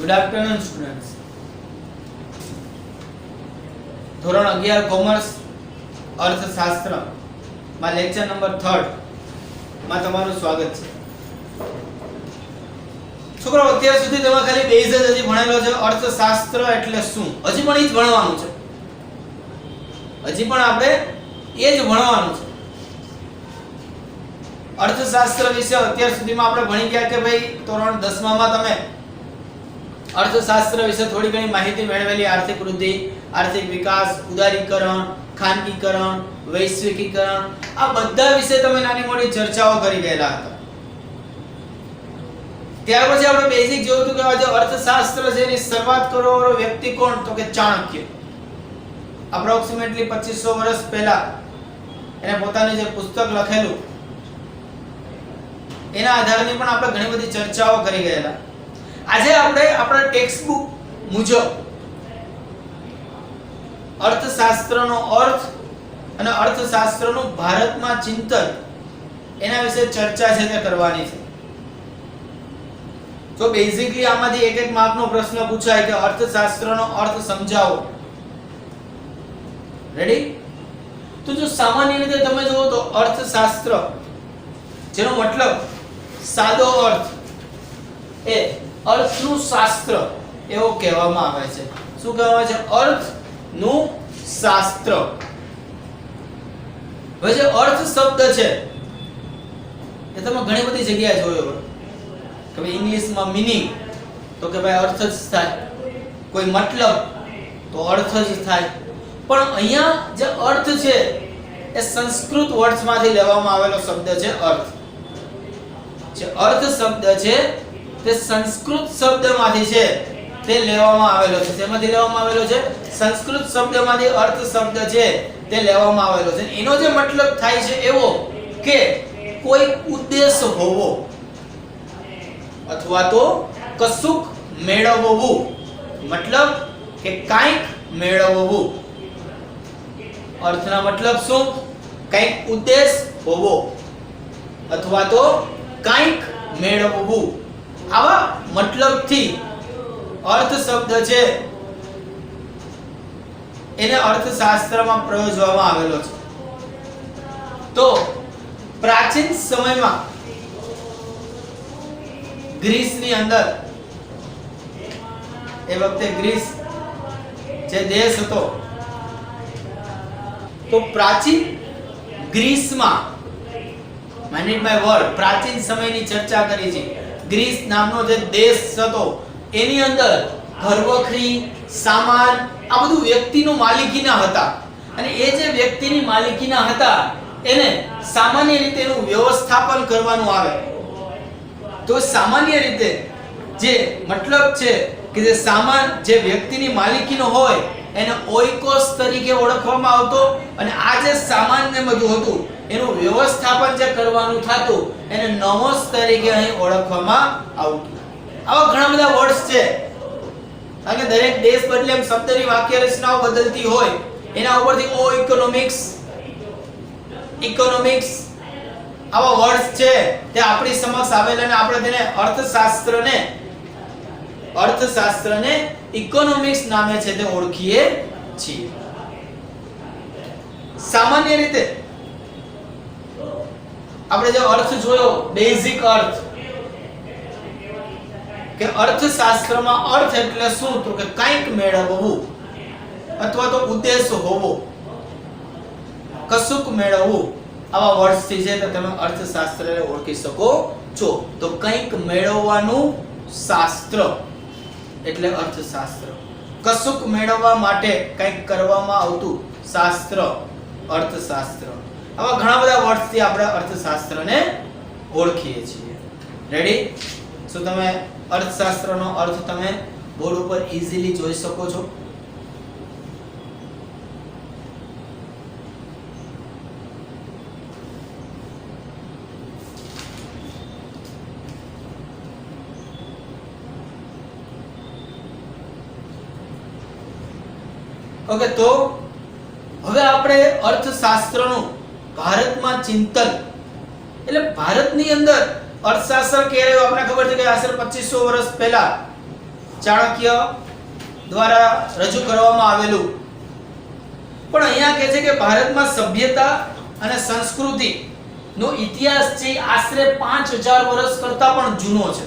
Good afternoon students. ધોરણ 11 commerce અર્થશાસ્ત્ર માં લેક્ચર નંબર 3 માં તમારું સ્વાગત છે. છોકરાઓ, અત્યાર સુધી તમે ખાલી બેઝ જ હજી ભણેલો છે. અર્થશાસ્ત્ર એટલે શું હજી પણ એ જ ભણવાનું છે. હજી પણ આપણે એ જ ભણવાનું છે. અર્થશાસ્ત્ર વિશે અત્યાર સુધીમાં આપણે ભણી ગયા કે ભાઈ ધોરણ 10 માં તમે અર્થશાસ્ત્ર વિશે થોડી ઘણી માહિતી મેળવેલી. આર્થિક વૃદ્ધિ, આર્થિક વિકાસ, ઉદારીકરણ, ખાનગીકરણ, વૈશ્વિકીકરણ, આ બધા વિશે તમે નાની મોટી ચર્ચાઓ કરી ગયેલા હતા. ત્યાર પછી આપણે બેઝિક જોયું હતું કે આ જે અર્થશાસ્ત્ર છે એની શરૂઆત કરવાનો વ્યક્તિ કોણ? તો કે ચાણક્ય. એપ્રોક્સિમેટલી 2500 વર્ષ પહેલા એને પોતાનું જે પુસ્તક લખેલું એના આધારની પણ આપણે ઘણી બધી ચર્ચાઓ કરી ગયેલા. આજે આપણે આપણા ટેક્સ્ટ બુક મુજબ અર્થશાસ્ત્રનો અર્થ અને અર્થશાસ્ત્રનું ભારતમાં ચિંતન એના વિશે ચર્ચા છે તે કરવાની છે. તો બેઝિકલી આમાંથી એક એક માર્કનો પ્રશ્ન પૂછાય કે અર્થશાસ્ત્રનો અર્થ સમજાવો. રેડી? તો જો સામાન્ય રીતે તમે જુઓ તો અર્થશાસ્ત્ર જેનો મતલબ સાદો અર્થ એ અર્થનું શાસ્ત્ર એવો કહેવામાં આવે છે. શું કહેવાય છે? અર્થનું શાસ્ત્ર. હવે જે અર્થ શબ્દ છે એ તમે ઘણી બધી જગ્યાએ જોયો હોય કે ભાઈ ઇંગ્લિશમાં મીનિંગ તો કે ભાઈ અર્થ જ થાય, કોઈ મતલબ તો અર્થ જ થાય. પણ અહીંયા જે અર્થ છે એ સંસ્કૃત વર્ડ્સમાંથી લેવામાં આવેલો શબ્દ છે. અર્થ જે અર્થ શબ્દ છે તે સંસ્કૃત શબ્દમાંથી છે તે લેવામાં આવેલો છે. શેમાંથી લેવામાં આવેલો છે? સંસ્કૃત શબ્દમાંથી અર્થ શબ્દ છે તે લેવામાં આવેલો છે. એનો જે મતલબ થાય છે એવો કે કોઈ ઉદ્દેશ હોવો અથવા તો કશુંક મેળવવું. મતલબ કે કાંઈક મેળવવું. અર્થના મતલબ શું? કાંઈક ઉદ્દેશ હોવો અથવા તો કાંઈક મેળવવું. આવા મતલબથી અર્થ શબ્દ છે એને અર્થશાસ્ત્રમાં પ્રયોજવામાં આવેલો છે. તો પ્રાચીન સમયમાં ગ્રીસની અંદર, એ વખતે ગ્રીસ જે દેશ હતો, તો પ્રાચીન ગ્રીસમાં, માઇન્ડ ઇટ માય વર્ડ, પ્રાચીન સમયની ચર્ચા કરી છે. ગ્રીસ નામનો જે દેશ હતો એની અંદર ઘરવખરી, સામાન, આ બધું વ્યક્તિનું માલિકીના હતા. અને એ જે વ્યક્તિની માલિકીના હતા એને સામાન્ય રીતે એનું વ્યવસ્થાપન કરવાનું આવે. તો સામાન્ય રીતે જે મતલબ છે કે જે સામાન જે વ્યક્તિની માલિકીનો હોય એને ઓઇકોસ તરીકે ઓળખવામાં આવતો. અને આ જે સામાન ને બધું હતું એનું વ્યવસ્થાપન જે કરવાનું થતું એને નોમોસ તરીકે અહીં ઓળખવામાં આવતું. આવા ઘણા બધા વર્ડ્સ છે. કારણ કે દરેક દેશ બદલે એમ શબ્દની વાક્ય રચનાઓ બદલતી હોય એના ઉપરથી ઓ ઇકોનોમિક્સ, ઇકોનોમિક્સ આવા વર્ડ્સ છે તે આપણી સમક્ષ આવેલા અને આપણે તેને અર્થશાસ્ત્રને ઇકોનોમિક્સ નામે છે તે ઓળખીએ છીએ. સામાન્ય રીતે આપણે જે અર્થ જોયો, બેઝિક અર્થ, કે અર્થશાસ્ત્રમાં અર્થ એટલે શું? તો કે કંઈક મેળવવું અથવા તો ઉદ્દેશ હોવો, કશુંક મેળવવું. આવા વર્ડ્સ થી છે તો તમે અર્થશાસ્ત્રને ઓળખી શકો છો. તો કંઈક મેળવવાનું શાસ્ત્ર એટલે અર્થશાસ્ત્ર. કશુંક મેળવવા માટે કંઈક કરવામાં આવતું શાસ્ત્ર અર્થશાસ્ત્ર. આવા ઘણા બધા વર્ડ્સ થી આપણે અર્થશાસ્ત્રને ઓળખીએ છીએ. રેડી? સો તમે અર્થશાસ્ત્રનો અર્થ તમે બોર્ડ ઉપર ઈઝીલી જોઈ શકો છો. ઓકે, તો હવે આપણે અર્થશાસ્ત્રનું ભારતમાં ચિંતન એટલે ભારતની અંદર અર્થશાસ્ત્ર ક્યારે, આપણને ખબર છે કે આશરે 2500 વર્ષ પહેલા ચાણક્ય દ્વારા રજૂ કરવામાં આવેલું. પણ અહીંયા કહે છે કે ભારતમાં સભ્યતા અને સંસ્કૃતિ નો ઇતિહાસ છે આશરે 5000 વર્ષ કરતા પણ જૂનો છે.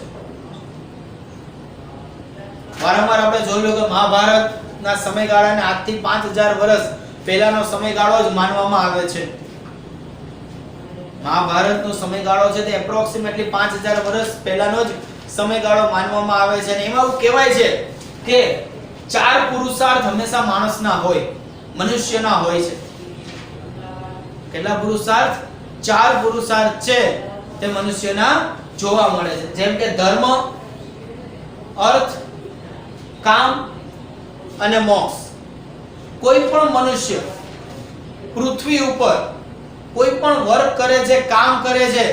વારંવાર આપણે જોયું કે મહાભારતના સમયગાળાને આજથી 5000 વર્ષ પહેલાનો સમયગાળો જ માનવામાં આવે છે. મહાભારતનો સમયગાળો છે તે એપ્રોક્સિમેટલી 5000 વર્ષ પહેલાનો જ સમયગાળો માનવામાં આવે છે. અને એમાં એવું કહેવાય છે કે 4 પુરુષાર્થ હંમેશા માણસના હોય, મનુષ્યના હોય છે. કેટલા પુરુષાર્થ? 4 પુરુષાર્થ છે તે મનુષ્યના જોવા મળે છે. જેમ કે ધર્મ, અર્થ, કામ અને મોક્ષ. કોઈ પણ મનુષ્ય પૃથ્વી ઉપર કોઈ પણ વર્ક કરે છે, કામ કરે છે,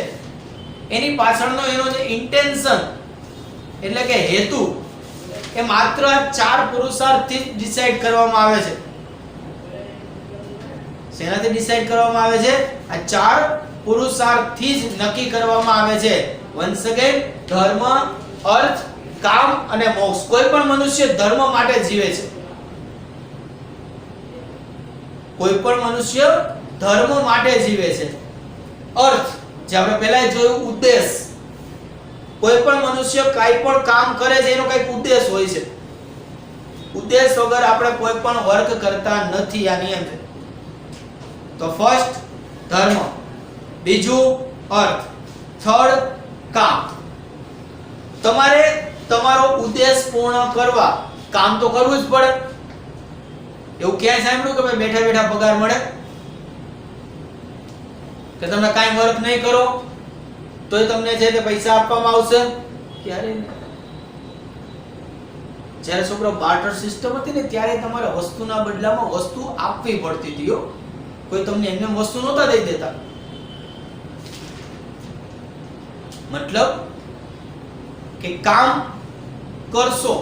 એની પાછળનો એનો જે ઇન્ટેન્શન એટલે કે હેતુ એ માત્ર આ 4 પુરુષાર્થથી ડિસાઈડ કરવામાં આવે છે. શેનાથી ડિસાઈડ કરવામાં આવે છે? આ 4 પુરુષાર્થથી જ નક્કી કરવામાં આવે છે. વન્સ અગેન, ધર્મ, અર્થ, કામ અને મોક્ષ. કોઈ પણ મનુષ્ય ધર્મ માટે જીવે છે. કોઈ પણ મનુષ્ય ધર્મ માટે જીવે છે. અર્થ, જે આપણે પહેલા જોયું, ઉદ્દેશ. કોઈ પણ મનુષ્ય કાઈ પણ કામ કરે છે એનો કંઈક ઉદ્દેશ હોય છે. ઉદ્દેશ વગર આપણે કોઈ પણ વર્ક કરતા નથી. આ નિયમ છે. તો ફર્સ્ટ ધર્મ, બીજું અર્થ, થર્ડ કામ. તમારે તમારો ઉદ્દેશ પૂર્ણ કરવા કામ તો કરવું જ પડે. એવું ક્યાંય સાંભળ્યું કે ભાઈ બેઠા બેઠા પગાર મળે? કે તમે કાઈ વર્ક નહીં કરો તોય તમને છે તે પૈસા આપવામાં આવશે? ક્યારે નહીં. જ્યારે છોકરો બાર્ટર સિસ્ટમ હતી ને ત્યારે તમારે વસ્તુના બદલામાં વસ્તુ આપવી પડતી હતી. કોઈ તમને એમને વસ્તુ નહોતા દઈ દેતા. મતલબ કે કામ કરશો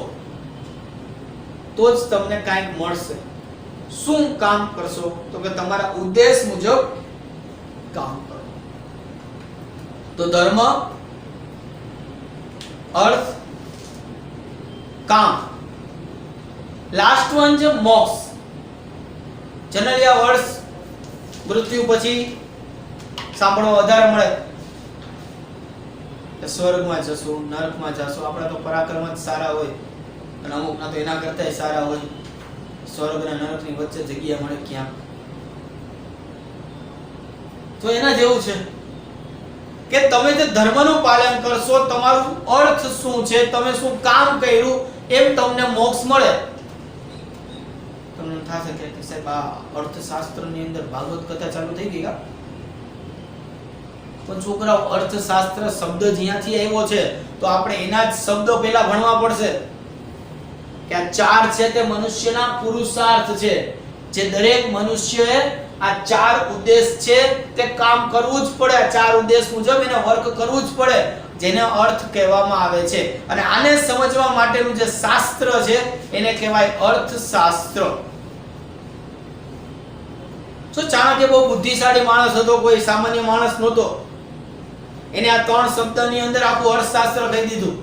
તો જ તમને કંઈક મળશે. શું કામ કરશો? તો કે તમારા ઉદ્દેશ મુજબ કામ કરો. તો ધર્મ, અર્થ, કામ. લાસ્ટ વન છે મોક્ષ. જનરલી આ વર્ષ મૃત્યુ પછી સાંભળવા વધારે મળે કે સ્વર્ગમાં જશું, નરકમાં જશું. આપણા તો પરાક્રમ જ સારા હોય અને અમુકના તો એના કરતાંય સારા હોય. સ્વર્ગ અને નરકની વચ્ચે જગ્યા મળે ક્યાં? તો એના જેવું છે કે તમે જે ધર્મનું પાલન કરશો, તમારું અર્થ શું છે, તમે શું કામ કર્યું, એમ તમને મોક્ષ મળે. તમને થશે કે સાહેબ આ અર્થશાસ્ત્રની અંદર ભાગવત કથા ચાલુ થઈ ગઈ કા? પણ છોકરાઓ, અર્થશાસ્ત્ર શબ્દ જ્યાંથી આવ્યો છે તો આપણે એના જ શબ્દો પહેલા ભણવા પડશે કે આ 4 છે તે મનુષ્યના પુરુષાર્થ છે. જે દરેક મનુષ્યએ આ 4 ઉદ્દેશ છે તે કામ કરવું જ પડે. આ 4 ઉદ્દેશ મુજબ એને વર્ક કરવું જ પડે, જેને અર્થ કહેવામાં આવે છે. અને આને સમજવા માટેનું જે શાસ્ત્ર છે એને કહેવાય અર્થશાસ્ત્ર. તો ચાણક્ય બહુ બુદ્ધિશાળી માણસ હતો, કોઈ સામાન્ય માણસ નહોતો. એને આ 3 શબ્દની અંદર આખું અર્થશાસ્ત્ર કહી દીધું.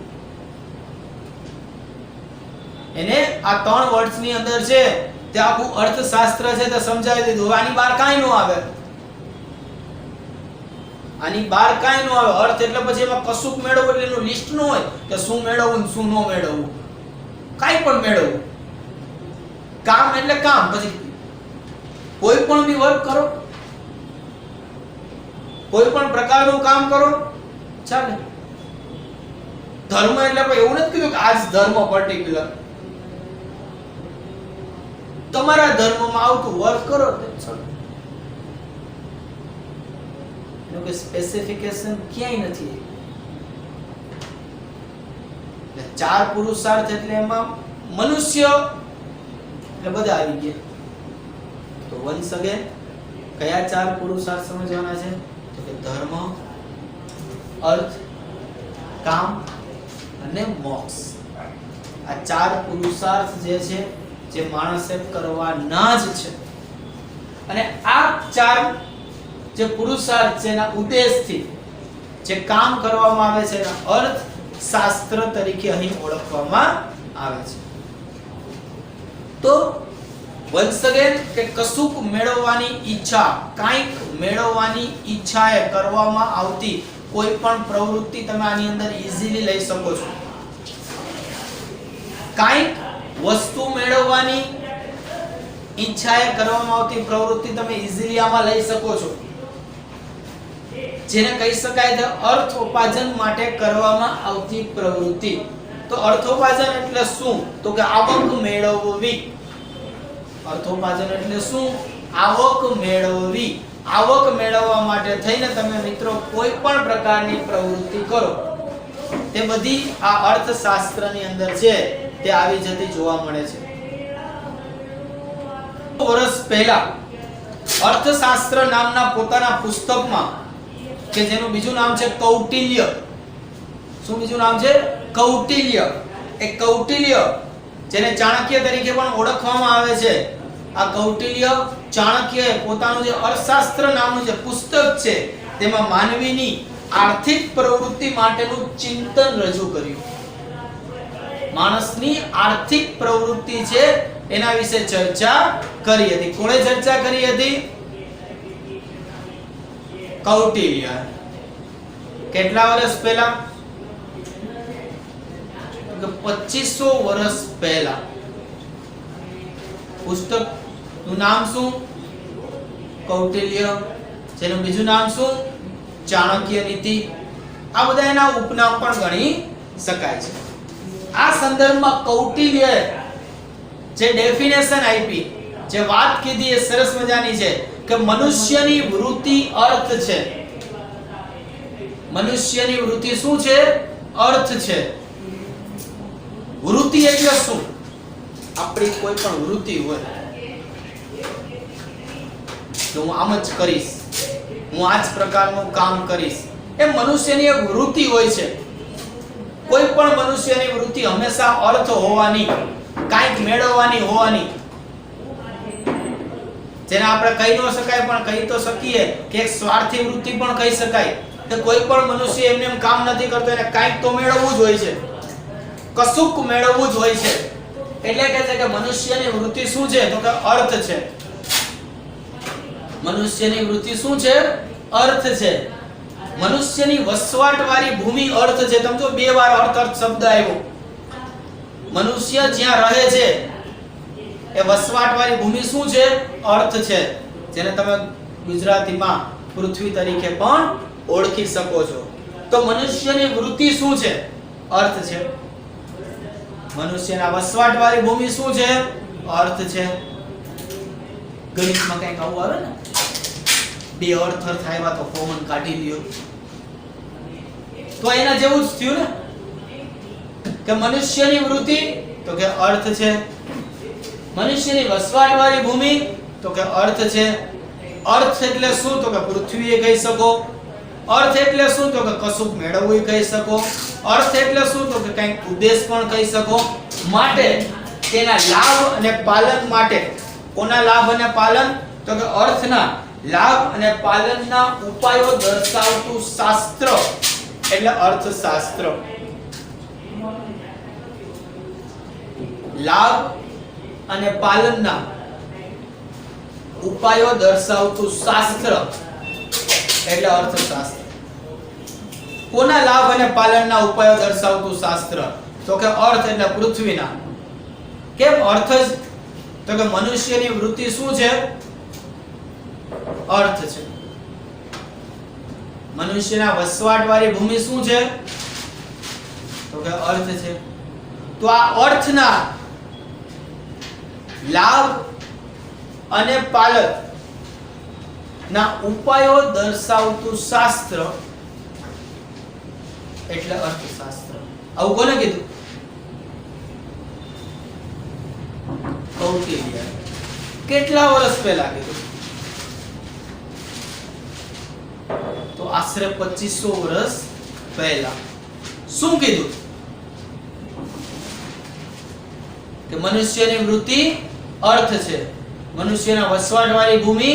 એને આ 3 વર્ડ્સની અંદર છે તે આખું અર્થશાસ્ત્ર છે તે સમજાવી દીધું. આની બહાર કાંઈ ન આવે. આની બહાર કાંઈ ન આવે. અર્થ એટલે પછી એમાં કશુંક મેળવવું એટલે એનું લિસ્ટ ન હોય કે શું મેળવવું શું ન મેળવવું. કાંઈ પણ મેળવવું. કામ એટલે કામ. પછી કોઈ પણ બી વર્ક કરો, કોઈ પણ પ્રકારનું કામ કરો, ચાલે. ધર્મ એટલે કોઈ એવું નથી કીધું કે આ જ ધર્મ પર્ટિક્યુલર. તમારા ધર્મમાં આવતું વર્ક કરો તો ચાલે. એનું કોઈ સ્પેસિફિકેશન ક્યાંય નથી. એટલે 4 પુરુષાર્થ એટલે એમાં મનુષ્ય એટલે બધા આવી ગયા. તો વન્સ અગેન કયા 4 પુરુષાર્થ સમજવાના છે? તો કે ધર્મ, અર્થ, કામ અને મોક્ષ. આ 4 પુરુષાર્થ જે છે જે માણસે કરવાના જ છે. અને આ 4 જે પુરુષાર્થ છે એના ઉદ્દેશથી જે કામ કરવામાં આવે છે એના અર્થ શાસ્ત્ર તરીકે અહીં ઓળખવામાં આવે છે. તો વન્સ અગેન કે કશુંક મેળવવાની ઈચ્છા, કાંઈક મેળવવાની ઈચ્છાએ કરવામાં આવતી કોઈ પણ પ્રવૃત્તિ તમે આની અંદર ઈઝીલી લઈ શકો છો. કાંઈક વસ્તુ મેળવવાની ઈચ્છાએ કરવામાં આવતી પ્રવૃત્તિ તમે ઈઝીલી આમાં લઈ શકો છો, જેને કહી શકાય છે અર્થોપાર્જન માટે કરવામાં આવતી પ્રવૃત્તિ. તો અર્થોપાર્જન એટલે શું? તો કે આવક મેળવવી. અર્થોપાર્જન એટલે શું? આવક મેળવવી. આવક મેળવવા માટે થઈને તમે મિત્રો કોઈ પણ પ્રકારની પ્રવૃત્તિ કરો, તે બધી આ અર્થશાસ્ત્રની અંદર છે તે આવી જતી જોવા મળે છે. વર્ષ પહેલા અર્થશાસ્ત્ર નામના પોતાના પુસ્તકમાં, કે જેનું બીજું નામ છે કૌટિલ્ય. શું બીજું નામ છે? કૌટિલ્ય. એ કૌટિલ્ય જેને ચાણક્ય તરીકે પણ ઓળખવામાં આવે છે, આ કૌટિલ્ય ચાણક્યએ પોતાનું જે અર્થશાસ્ત્ર નામનું જે પુસ્તક છે તેમાં માનવીની આર્થિક પ્રવૃત્તિ માટેનું ચિંતન રજૂ કર્યું. માણસની આર્થિક પ્રવૃત્તિ છે એના વિશે ચર્ચા કરી હતી. કોણે ચર્ચા કરી હતી? કૌટિલ્ય. કેટલા વર્ષ પહેલા? 2500 વર્ષ પહેલા. પુસ્તકનું નામ શું? કૌટિલ્ય. જેનું બીજું નામ શું? ચાણક્ય નીતિ. આ બધા એના ઉપનામ પણ ગણી શકાય છે. આ સંદર્ભમાં કૌટિલ્યએ જે ડેફિનેશન આપી, જે વાત કીધી એ સરસ મજાની છે કે મનુષ્યની વૃત્તિ અર્થ છે. મનુષ્યની વૃત્તિ શું છે? અર્થ છે. વૃત્તિ એટલે શું? આપણી કોઈ પણ વૃત્તિ હોય, તો હું આમ જ કરીશ, હું આ જ પ્રકારનું કામ કરીશ, એ મનુષ્યની એક વૃત્તિ હોય છે. કોઈ પણ મનુષ્યની વૃત્તિ હંમેશા અર્થ હોવાની, કાંઈક મેળવવાની હોવાની. જેને આપણે કહી ન શકાય પણ કહી તો શકીએ કે એક સ્વાર્થી વૃત્તિ પણ કહી શકાય. કે કોઈ પણ મનુષ્ય એમને એમ કામ નથી કરતો, એને કાંઈક તો મેળવવું જ હોય છે, કશુંક મેળવવું જ હોય છે. એટલે કહે છે કે મનુષ્યની વૃત્તિ શું છે? તો કે અર્થ છે. મનુષ્યની વૃત્તિ શું છે? અર્થ છે. મનુષ્યની વસવાટવાળી ભૂમિ અર્થ છે. સમજો બે વાર અર્થ શબ્દ આવ્યો. મનુષ્ય જ્યાં રહે છે એ વસવાટવાળી ભૂમિ શું છે? અર્થ છે. જેને તમે ગુજરાતીમાં પૃથ્વી તરીકે પણ ઓળખી શકો છો. તો મનુષ્યની વૃત્તિ શું છે? અર્થ છે. મનુષ્યના વસવાટવાળી ભૂમિ શું છે? અર્થ છે. ગણિતમાં કંઈક આવું આવે ને, બે અર્થ આવ્યા તો કોમન કાઢી લ્યો, તો એના જેવું જ થયું ને કે મનુષ્યની વૃત્તિ તો કે અર્થ છે. મનુષ્યની વસવાટવાળી ભૂમિ તો કે અર્થ છે. અર્થ એટલે શું? તો કે પૃથ્વી કહી શકો. અર્થ એટલે શું? તો કે કશુંક મેળવવું કહી શકો. અર્થ એટલે શું? તો કે કંઈક ઉદ્દેશ પણ કહી શકો. માટે તેના લાભ અને પાલન માટે, કોના લાભ અને પાલન? તો કે અર્થના લાભ અને પાલનના ઉપાયો દર્શાવતું શાસ્ત્ર એટલે અર્થશાસ્ત્ર. લાભ અને પાલનના ઉપાયો દર્શાવતું શાસ્ત્ર એટલે અર્થશાસ્ત્ર. કોના લાભ અને પાલનના ઉપાયો દર્શાવતું શાસ્ત્ર? તો કે અર્થ એટલે પૃથ્વીના. કેમ અર્થ જ? તો કે મનુષ્યની વૃત્તિ શું છે? અર્થ છે. મનુષ્યના વસવાટવાળી ભૂમિ શું છે? તો કે અર્થ છે. તો આ અર્થના લાભ અને પાલન ના ઉપાયો દર્શાવતું શાસ્ત્ર એટલે અર્થશાસ્ત્ર. આવું કોને કીધું? કૌટિલ્ય. કેટલા વર્ષ પહેલા કીધું? તો આશરે 2500 વર્ષ પહેલા. શું કીધું? કે મનુષ્યની વૃત્તિ અર્થ છે. મનુષ્યના વસવાટવાળી ભૂમિ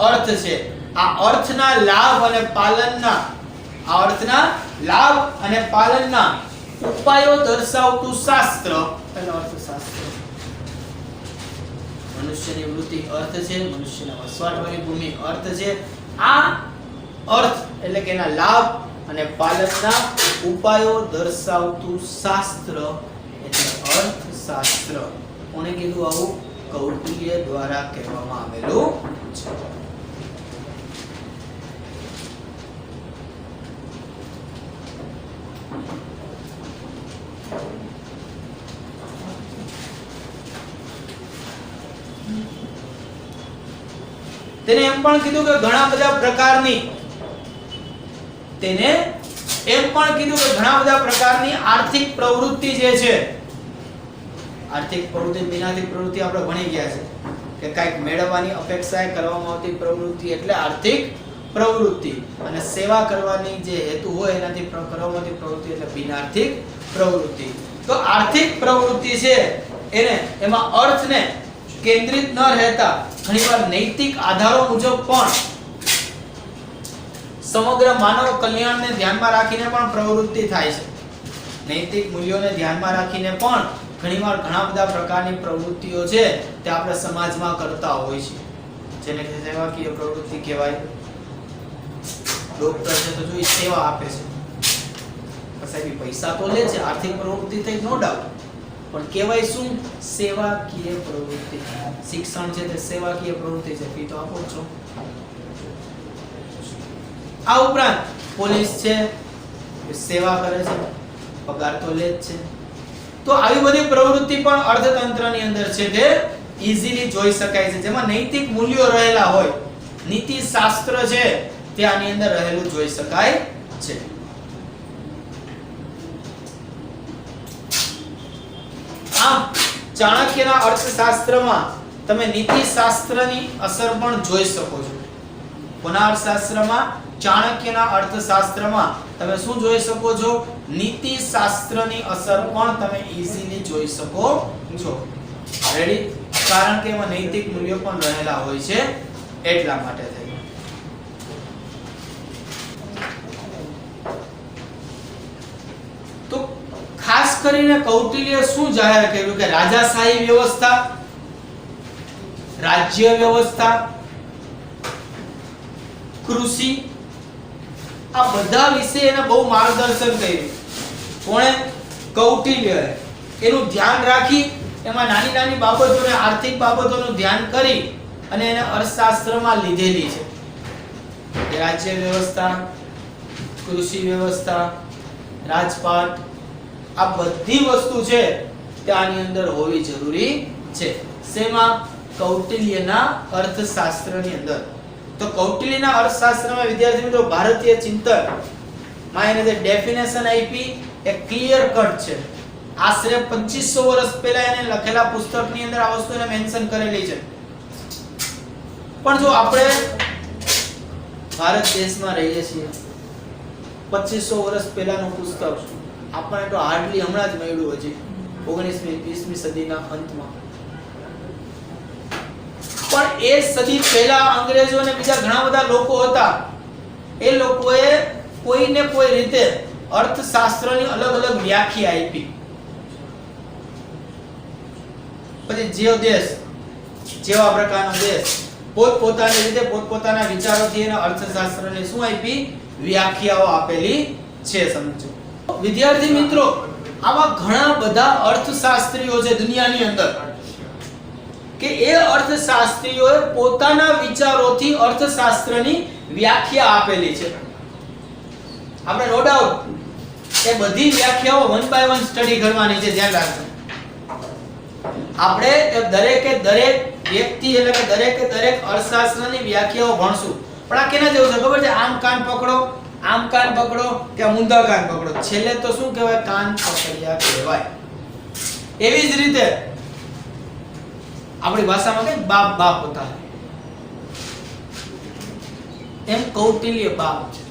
અર્થ છે. આ અર્થના લાભ અને પાલનના, આ અર્થના લાભ અને પાલનના ઉપાયો દર્શાવતું શાસ્ત્ર એનો અર્થશાસ્ત્ર. મનુષ્યની વૃત્તિ અર્થ છે, મનુષ્યના વસવાટવાળી ભૂમિ અર્થ છે. આ અર્થ એટલે કે એના લાભ અને પાલનના ઉપાયો દર્શાવતું શાસ્ત્ર એટલે અર્થશાસ્ત્ર. કોણે કીધું આવું? કૌટિલ્ય દ્વારા કહેવામાં આવેલું છે. તેને એમ પણ કીધું કે ઘણા બધા પ્રકારની આર્થિક પ્રવૃત્તિ જે છે, આર્થિક પ્રવૃત્તિ વિનાથી પ્રવૃત્તિ આપણે ભણી ગયા છે કે કંઈક મેળવવાની અપેક્ષાએ કરવામાં આવતી પ્રવૃત્તિ એટલે આર્થિક પ્રવૃત્તિ, અને સેવા કરવાની જે હેતુ હોય એનાથી કરવામાં આવતી પ્રવૃત્તિ એટલે બિનઆર્થિક પ્રવૃત્તિ. તો આર્થિક પ્રવૃત્તિ છે એને એમાં અર્થને કેન્દ્રિત ન રહેતા ઘણીવાર નૈતિક આધારો મુજબ પણ સમગ્ર માનવ કલ્યાણને ધ્યાનમાં રાખીને પણ પ્રવૃત્તિ થાય છે. નૈતિક મૂલ્યોને ધ્યાનમાં રાખીને પણ ઘણીવાર ઘણા બધા પ્રકારની પ્રવૃત્તિઓ છે તે આપણે સમાજમાં કરતા હોય છે, જેને સેવાકીય પ્રવૃત્તિ કહેવાય. ડોક્ટર છે તો જો સેવા આપે છે, પછી પૈસા તો લે છે, આર્થિક પ્રવૃત્તિ થઈ નો ડાઉટ, પણ કહેવાય શું? સેવાકીય પ્રવૃત્તિ. શિક્ષણ છે તે સેવાકીય પ્રવૃત્તિ છે, ફી તો આપો છો. આ ઉપરાંત પોલીસ છે સેવા કરે છે, પગાર તો લે જ છે. તો આવી બધી પ્રવૃત્તિ પણ અર્થતંત્રની અંદર છે તે ઈઝીલી જોઈ શકાય છે, જેમાં નૈતિક મૂલ્યો રહેલા હોય, નીતિ શાસ્ત્ર છે તે આની અંદર રહેલું જોઈ શકાય છે. આમ ચાણક્યના અર્થશાસ્ત્રમાં તમે નીતિશાસ્ત્રની અસર પણ જોઈ શકો છો. કોના અર્થશાસ્ત્રમાં? ચાણક્યના અર્થશાસ્ત્રમાં તમે શું જોઈ શકો છો? નીતિશાસ્ત્રની અસર પણ તમે ઈઝીલી જોઈ શકો છો. રેડી? કારણ કે એમાં નૈતિક મૂલ્યો પણ રહેલા હોય છે એટલા માટે થઈ. તો ખાસ કરીને કૌટિલ્ય શું જાહેર કર્યું કે રાજાશાહી વ્યવસ્થા, રાજ્ય વ્યવસ્થા, કૃષિ, આ બધા વિશે એને બહુ માર્ગદર્શન કર્યું. કોણે? કૌટિલ્યએ. એનું ધ્યાન રાખી એમાં નાની નાની બાબતોને, આર્થિક બાબતોનું ધ્યાન કરી અને એને અર્થશાસ્ત્રમાં લીધેલી છે. રાજ્ય વ્યવસ્થા, કૃષિ વ્યવસ્થા, રાજપાટ, આ બધી વસ્તુ છે તે આની અંદર હોવી જરૂરી છે. શેમાં? કૌટિલ્યના અર્થશાસ્ત્રની અંદર. તો કૌટિલ્યના અર્થશાસ્ત્રમાં વિદ્યાર્થી મિત્રો ભારતીય ચિંતન માં એને જે ડેફિનેશન આપી એ ક્લિયર કટ છે. આશરે 2500 વર્ષ પહેલા એને લખેલા પુસ્તકની અંદર આ વસ્તુને મેન્શન કરેલી છે. પણ જો આપણે ભારત દેશમાં રહીએ છીએ, 2500 વર્ષ પહેલાનું પુસ્તક આપણને તો હાર્ડલી હમણાં જ મળ્યું, હજી 19મી 20મી સદીના અંતમાં. પણ એ સદી પહેલા અંગ્રેજો અને બીજા ઘણા બધા લોકો હતા, એ લોકોએ કોઈને કોઈ રીતે અર્થશાસ્ત્રની અલગ અલગ વ્યાખ્યા આપી. પછી જેવો દેશ, જેવા પ્રકારનો દેશ પોતપોતાની રીતે પોતપોતાના વિચારોથી એના અર્થશાસ્ત્રની શું આપી? વ્યાખ્યાઓ આપેલી છે. સમજો વિદ્યાર્થી મિત્રો, આવા ઘણા બધા અર્થશાસ્ત્રીઓ છે દુનિયાની અંદર કે એ અર્થશાસ્ત્રીઓએ પોતાના વિચારોથી અર્થશાસ્ત્રની વ્યાખ્યા આપેલી છે. આપણે નો ડાઉટ એ બધી વ્યાખ્યાઓ વન બાય વન સ્ટડી કરવાની છે, ધ્યાન રાખજો. આપણે દરેકે દરેક વ્યક્તિ એટલે કે દરેકે દરેક અર્થશાસ્ત્રની વ્યાખ્યાઓ ભણશું. પણ આ કેના જેવું છે ખબર છે? આમ કાન પકડો, આમ કાન પકડો કે ઊંધા કાન પકડો, છેલ્લે તો શું કહેવાય? કાન પકડ્યા કહેવાય. એવી જ રીતે આપણી ભાષામાં કે બાપ બાપ હોતા હૈ, એમ કૌટિલ્ય બાપ છે.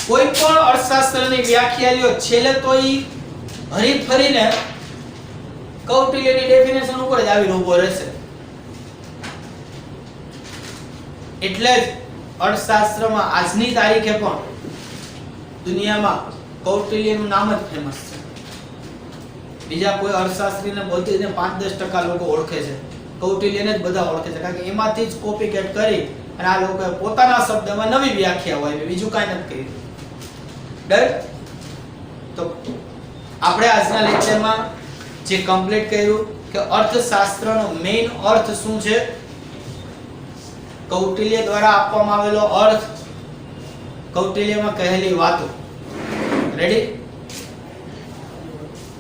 કોઈ પણ અર્થશાસ્ત્રની વ્યાખ્યા લ્યો, છેલ્લે તો ઈ હરી ફરીને કૌટિલ્યની ડેફિનેશન ઉપર જ આવીને ઊભો રહેશે. એટલે જ અર્થશાસ્ત્રમાં આજની તારીખે પણ દુનિયામાં કૌટિલ્યનું નામ જ ફેમસ છે. બીજા કોઈ અર્થશાસ્ત્રીને બોલતીને 5-10% લોકો ઓળખે છે, કૌટિલ્યને જ બધા ઓળખે છે, કારણ કે એમાંથી જ કોપી કેટ કરી અને આ લોકોએ પોતાના શબ્દમાં નવી વ્યાખ્યાઓ આપી, બીજું કાંઈ નથી કર્યું. ડન? તો આપણે આજના લેક્ચરમાં જે કમ્પ્લીટ કર્યું કે અર્થશાસ્ત્રનો મેઇન અર્થ શું છે, કૌટિલ્ય દ્વારા આપવામાં આવેલો અર્થ, કૌટિલ્યમાં કહેલી વાતો. રેડી?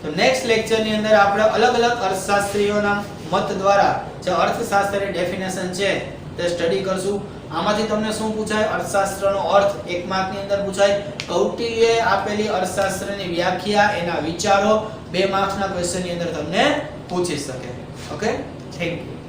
તો નેક્સ્ટ લેક્ચર ની અંદર આપણે અલગ અલગ અર્થશાસ્ત્રીઓના મત દ્વારા જે અર્થશાસ્ત્રની ડેફિનેશન છે તે સ્ટડી કરશું. આમાંથી તમને શું પૂછાય? અર્થશાસ્ત્રનો અર્થ 1 માર્કની અંદર પૂછાય. કૌટિલ્યએ આપેલી અર્થશાસ્ત્રની વ્યાખ્યા, એના વિચારો 2 માર્ક્સના ક્વેશ્ચનની અંદર તમને પૂછી શકે. Okay, thank you.